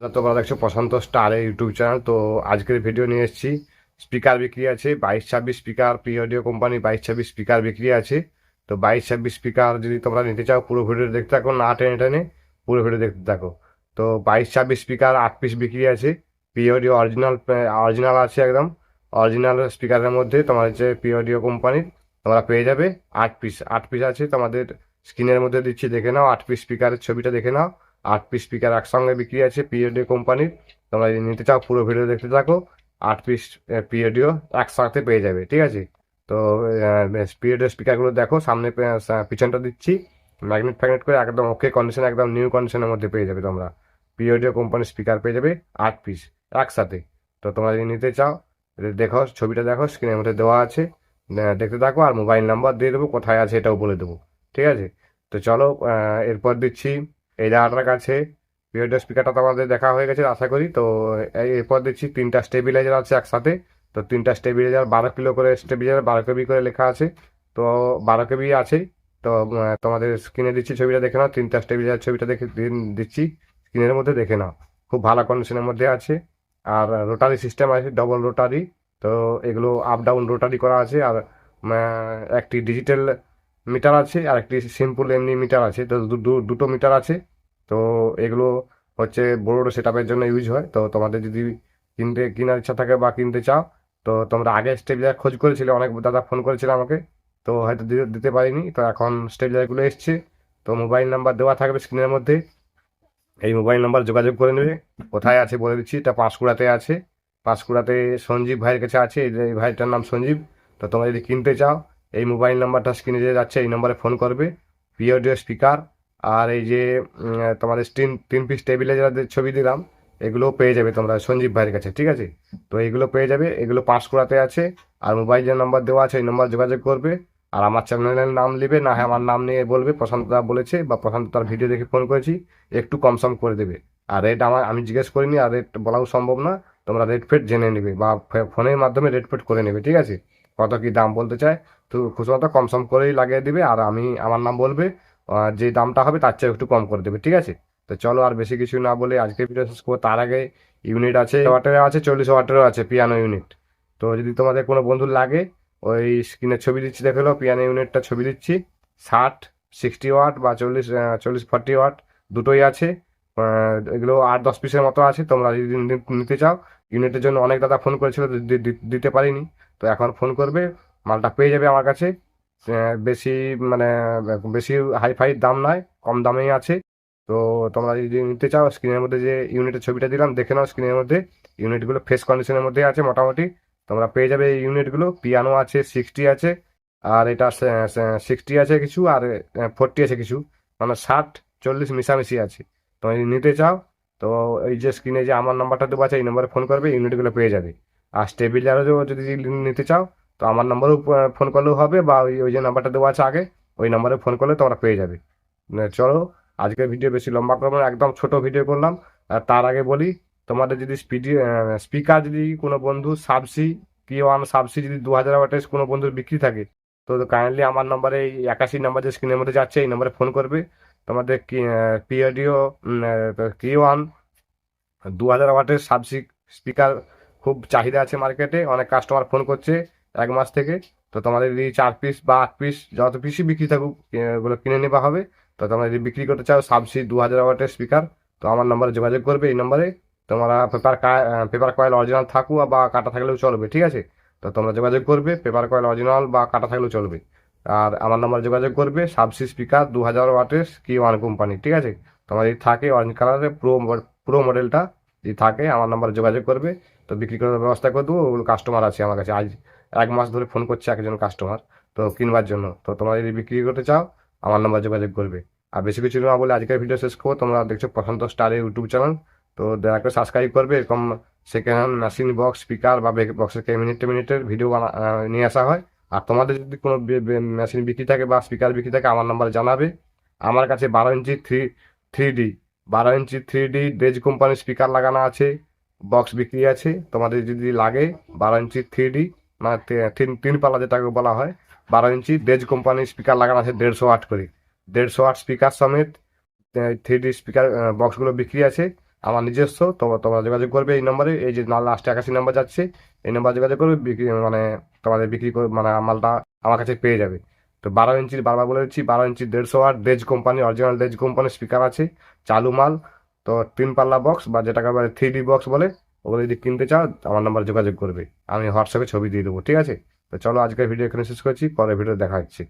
তোমরা দেখছো প্রশান্ত star YouTube channel. তো আজকের ভিডিও নিয়ে এসেছি। স্পিকার বিক্রি আছে 22-26 speaker, P audio company 22-26 speaker বিক্রি আছে। তো 22-26 স্পিকার যদি তোমরা নিতে চাও পুরো ভিডিও দেখতে থাকো, না টেনে টেনে পুরো ভিডিও দেখতে থাকো। তো 22-26 স্পিকার 8 পিস বিক্রি আছে। পি অডিও অরিজিনাল অরিজিনাল আছে একদম। অরিজিনাল স্পিকারের মধ্যে তোমার হচ্ছে পি অডিও কোম্পানির তোমরা পেয়ে যাবে 8 পিস আছে তোমাদের। স্ক্রিনের মধ্যে দিচ্ছি, দেখে নাও। 8 পিস স্পিকারের ছবিটা দেখে নাও। 8 পিস স্পিকার একসঙ্গে বিক্রি আছে পিওডিও কোম্পানির। তোমরা যদি নিতে চাও পুরো ভিডিও দেখতে থাকো। 8 পিস পিওডিও একসাথে পেয়ে যাবে, ঠিক আছে। তো পিওডিও স্পিকারগুলো দেখো, সামনে পিছনটা দিচ্ছি ম্যাগনেট ফ্যাগনেট করে একদম ওকে কন্ডিশন, একদম নিউ কন্ডিশনের মধ্যে পেয়ে যাবে তোমরা। পিওডিও কোম্পানির স্পিকার পেয়ে যাবে 8 পিস একসাথে। তো তোমরা যদি নিতে চাও দেখো, ছবিটা দেখো, স্ক্রিনের মধ্যে দেওয়া আছে। দেখতে থাকো, আর মোবাইল নাম্বার দিয়ে দেবো, কোথায় আছে এটাও বলে দেবো, ঠিক আছে। তো চলো, এরপর দিচ্ছি এই জায়গাটার কাছে। পিওডিও স্পিকারটা তো আমাদের দেখা হয়ে গেছে আশা করি। তো এরপর দিচ্ছি 3টা স্টেবিলাইজার আছে একসাথে। তো 3টা স্টেবিলাইজার 12 কিলো করে, স্টেবিলাইজার 12 কেবি করে লেখা আছে। তো 12 কেবি আছে। তো তোমাদের স্ক্রিনে দিচ্ছি, ছবিটা দেখে নাও। 3টা স্টেবিলাইজার ছবিটা দেখে দিচ্ছি, স্ক্রিনের মধ্যে দেখে নাও। খুব ভালো কন্ডিশনের মধ্যে আছে। আর রোটারি সিস্টেম আছে, ডবল রোটারি। তো এগুলো আপ ডাউন রোটারি করা আছে। আর একটি ডিজিটাল মিটার আছে, আর একটি সিম্পল এমনি মিটার আছে। তো দুটো মিটার আছে। তো এগুলো হচ্ছে বড় বড় সেট আপের জন্য ইউজ হয়। তো তোমাদের যদি কেনার ইচ্ছা থাকে বা কিনতে চাও, তো তোমরা আগে স্টেবিলাইজার খোঁজ করেছিলে, অনেক দাদা ফোন করেছিল আমাকে। তো হয়তো দিতে পারিনি। তো এখন স্টেবিলাইজারগুলো এসছে। তো মোবাইল নাম্বার দেওয়া থাকবে স্ক্রিনের মধ্যে। এই মোবাইল নাম্বার যোগাযোগ করে নেবে। কোথায় আছে বলে দিচ্ছি, এটা পাঁশকুড়াতে আছে। পাঁশকুড়াতে সঞ্জীব ভাইয়ের কাছে আছে। এই ভাইটার নাম সঞ্জীব। তো তোমরা যদি কিনতে চাও, এই মোবাইল নাম্বারটা স্ক্রিনে যে যাচ্ছে এই নম্বরে ফোন করবে। পিওডিও স্পিকার আর এই যে তোমাদের 3 পিস স্টেবিলাইজারের ছবি দিলাম, এগুলো পেয়ে যাবে তোমরা সঞ্জীব ভাইয়ের কাছে, ঠিক আছে। তো এগুলো পেয়ে যাবে, এগুলো পাঁশকুড়াতে আছে। আর মোবাইলের নাম্বার দেওয়া আছে, এই নম্বর যোগাযোগ করবে। আর আমার চ্যানেলের নাম নেবে, না হয় আমার নাম নিয়ে বলবে প্রশান্ত দা বলেছে, বা প্রশান্ত তার ভিডিও দেখে ফোন করেছি, একটু কম সম করে দেবে। আর রেট আমি জিজ্ঞেস করিনি, আর রেট বলাও সম্ভব না। তোমরা রেট ফেট জেনে নেবে, বা ফোনের মাধ্যমে রেট ফেট করে নেবে, ঠিক আছে। কত কি দাম বলতে চায়, তো খুশি মতো কম সম করেই লাগিয়ে দিবে। আর আমার নাম বলবে, যে দামটা হবে তার চেয়ে একটু কম করে দেবে, ঠিক আছে। তো চলো, আর বেশি কিছু না বলে আজকে ভিডিও শেষ করবো। তার আগে ইউনিট আছে ওয়াটেরও আছে, 40 ওয়াটেরও আছে পিয়ানো ইউনিট। তো যদি তোমাদের কোনো বন্ধুর লাগে, ওই স্ক্রিনের ছবি দিচ্ছি দেখে লো, পিয়ানো ইউনিটটা ছবি দিচ্ছি। 60-60 ওয়াট বা 40-40 ওয়াট দুটোই আছে। এগুলো 8-10 পিসের মতো আছে। তোমরা যদি নিতে চাও, ইউনিটের জন্য অনেক দাদা ফোন করেছিল, দিতে পারিনি। তো এখন ফোন করবে, মালটা পেয়ে যাবে আমার কাছে। বেশি মানে বেশি হাইফাই দাম নয়, কম দামেই আছে। তো তোমরা যদি নিতে চাও, স্ক্রিনের মধ্যে যে ইউনিটের ছবিটা দিলাম দেখে নাও। স্ক্রিনের মধ্যে ইউনিটগুলো ফ্রেশ কন্ডিশনের মধ্যে আছে মোটামুটি। তোমরা পেয়ে যাবে এই ইউনিটগুলো। পিয়ানো আছে 60 আছে, আর এটা 60 আছে কিছু, আর 40 আছে কিছু। মানে 60-40 মিশামিশি আছে। তুমি যদি নিতে চাও, তো এই যে স্ক্রিনে যে আমার নাম্বারটা দেবো আছে, এই নম্বরে ফোন করবে, ইউনিটগুলো পেয়ে যাবে। আর স্টেবিলাইজারও যদি নিতে চাও, তো আমার নাম্বারেও ফোন করলেও হবে, বা ওই ওই যে নাম্বারটা দেওয়া আছে আগে, ওই নাম্বারে ফোন করলে তোমরা পেয়ে যাবে। চলো, আজকের ভিডিও বেশি লম্বা করবো না, একদম ছোট ভিডিও করলাম। আর তার আগে বলি, তোমাদের যদি স্পিকার যদি কোনো বন্ধু সাবসি, P1 সাবসি যদি 2000 ওয়াটের কোনো বন্ধুর বিক্রি থাকে, তো কাইন্ডলি আমার নাম্বারে, এই 81 নাম্বার যে স্ক্রিনের মধ্যে যাচ্ছে, এই নাম্বারে ফোন করবে। তোমাদের পিওডিও P1 2000 ওয়াটের সাবসি স্পিকার খুব চাহিদা আছে মার্কেটে, অনেক কাস্টমার ফোন করছে 1 মাস থেকে। তো তোমাদের যদি 4 পিস বা 8 পিস যত পিসই বিক্রি থাকুক, ওগুলো কিনে নেওয়া হবে। তো তোমরা যদি বিক্রি করতে চাও সাবসি 2000 ওয়াটের স্পিকার, তো আমার নাম্বারে যোগাযোগ করবে, এই নাম্বারে। তোমরা পেপার কয়েল অরিজিনাল থাকুক বা কাটা থাকলেও চলবে, ঠিক আছে। তো তোমরা যোগাযোগ করবে, পেপার কয়েল অরিজিনাল বা কাটা থাকলেও চলবে। আর আমার নাম্বারে যোগাযোগ করবে, সাবসি স্পিকার 2000 ওয়াটের K1 কোম্পানি, ঠিক আছে। তোমার যদি থাকে অরেঞ্জ কালারের প্রো মডেলটা, যদি থাকে আমার নাম্বারে যোগাযোগ করবে। তো বিক্রি করার ব্যবস্থা করে দেবো। ওগুলো কাস্টমার আছে আমার কাছে, আজ 1 মাস ধরে ফোন করছে একজন কাস্টমার, তো কিনবার জন্য। তো তোমরা যদি বিক্রি করতে চাও, আমার নাম্বার যোগাযোগ করবে। আর বেশি কিছু না বলে আজকের ভিডিও শেষ করবো। তোমরা দেখছো প্রশান্ত স্টারের ইউটিউব চ্যানেল। তো দয়া করে সাবস্ক্রাইব করবে। এরকম second hand machine, box, speaker বা বক্সের ক্যাবিনেটের ভিডিও নিয়ে আসা হয়। আর তোমাদের যদি কোনো মেশিন বিক্রি থাকে বা স্পিকার বিক্রি থাকে, আমার নাম্বারে জানাবে। আমার কাছে 12 ইঞ্চি থ্রি ডি 12 ইঞ্চি 3D ডেজ কোম্পানির স্পিকার লাগানো আছে, বক্স বিক্রি আছে। তোমাদের যদি লাগে 12 ইঞ্চি 3D, মানে 3 পাল্লা যেটাকে বলা হয়, 12 ইঞ্চি ডেজ কোম্পানির স্পিকার লাগানো আছে 150 ওয়াট করে। 150 ওয়াট স্পিকার সমেত 3D স্পিকার বক্সগুলো বিক্রি আছে। আমার নিজস্ব। তো তোমরা যোগাযোগ করবে এই নম্বরে, এই যে লাস্টে 81 নাম্বার যাচ্ছে, এই নাম্বার যোগাযোগ করবে, বিক্রি মানে তোমাদের বিক্রি করে মানে মালটা আমার কাছে পেয়ে যাবে। তো 12 ইঞ্চির, বারবার বলে দিচ্ছি, 12 inch 150 watt Dey's company, original Dey's কোম্পানির স্পিকার আছে, চালু মাল। তো 3 পাল্লা বক্স বা যেটাকে বলে 3D বক্স বলে, ওগুলো যদি কিনতে চাও আমার নাম্বার যোগাযোগ করবে, আমি হোয়াটসঅ্যাপে ছবি দিয়ে দেবো, ঠিক আছে? তো চলো আজকের ভিডিও এখানে শেষ করছি, পরের ভিডিও দেখা হচ্ছে।